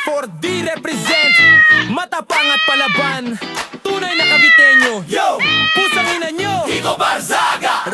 4D represent, matapang at palaban, tunay na Caviteño. Yo! Pusang ina nyo, Kiko Barzaga!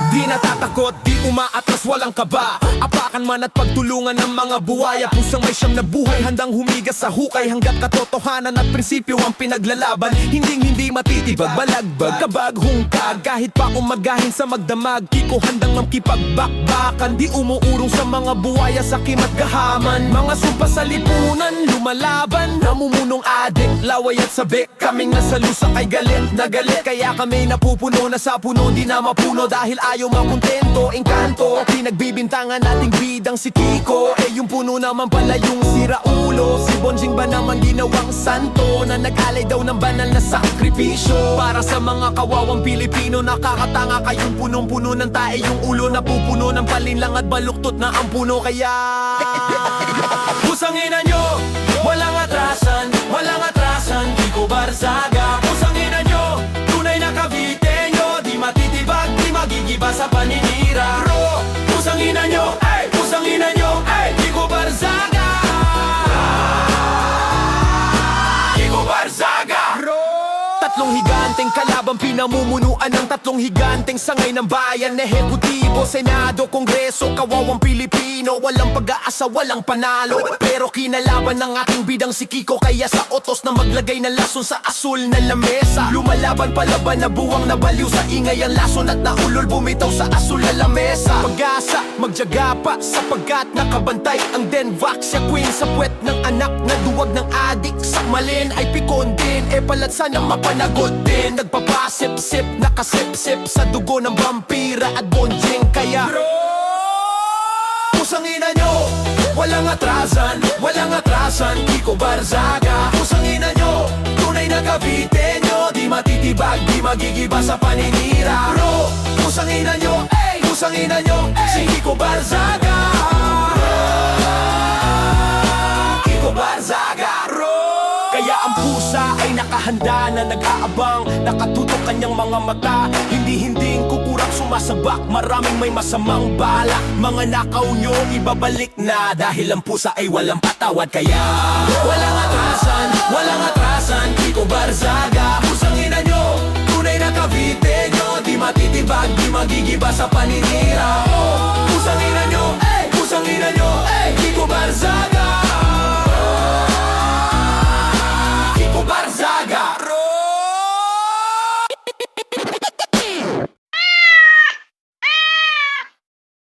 Di natatakot, di umaatras, walang kaba. Apakan man at pagtulungan ng mga buhaya. Pusang may siyam na buhay, handang humigas sa hukay. Hanggat katotohanan at prinsipyo ang pinaglalaban. Hindi matitibag, balagbag, kabag, hungkag. Kahit pa umagahin sa magdamag, Kiko handang makipagbakbakan. Di umuurong sa mga buhaya, sakim at gahaman. Mga sumpa sa lipunan, lumalaban. Namumunong adik, laway at sabik. Kaming nasa lusak ay galit na galit. Kaya kami napupuno na sa puno, di na mapuno. Dahil ayaw makontento, engkanto. Pinagbibintangan nating bidang si Kiko. Eh yung puno naman pala yung si Raulo. Si Bonjing ba naman ginawang santo, na nag-alay daw ng banal na sakripisyo. Para sa mga kawawang Pilipino, nakakatanga kayong punong-puno ng tae. Yung ulo na pupuno ng palinlang at baluktot na ang puno. Kaya pusangin na nyo, walang atrasan, walang atrasan, Kiko Barzaga. Pusangin na nyo, tunay na Caviteño. Di matitibag, di magigiba sa paninira. Bro, pusangin na nyo, ay, pusangin na nyo, ay, Kiko Barzaga. Kiko Barzaga. Bro, tatlong higanteng kalaban, pinamumunuan ng tatlong higanteng sangay ng bayan. Ehekutibo, Senado, Kongreso, kawawang Pilipino. Walang pag-aasa, walang panalo, pero kinalaban ng ating bidang si Kiko. Kaya sa otos na maglagay ng lason sa asul na lamesa. Lumalaban palaban na buwang nabaliw sa ingay ang lason. At naulol bumitaw sa asul na lamesa. Pag-asa, magjaga pa sapagkat nakabantay ang Denvaxia Queen. Sa puwet ng anak na duwag ng adik, sakmalin ay pikon din. E palat sana mapanagot din. Nagpapasip-sip, nakasip-sip sa dugo ng vampira at bonjing. Kaya pusangin na nyo, walang atrasan, walang atrasan, Kiko Barzaga. Pusangin na nyo, tunay na Caviteño. Di matitibag, di magigiba sa paninira. Bro, pusangin na nyo, ey, pusangin na nyo, ey, si Kiko Barzaga. Kiko Barzaga, bro. Kaya ang pusa ay nakahanda na nag-aabang, nakatutok kanyang mga mata. Hindi kukurap, sumasabak, maraming may masamang balak. Mga nakaw nyo, ibabalik na, dahil ang pusa ay walang patawad. Kaya walang atrasan, Kiko Barzaga. Pusangin na nyo, tunay na Caviteño. Di matitibag, di magigiba sa paninira.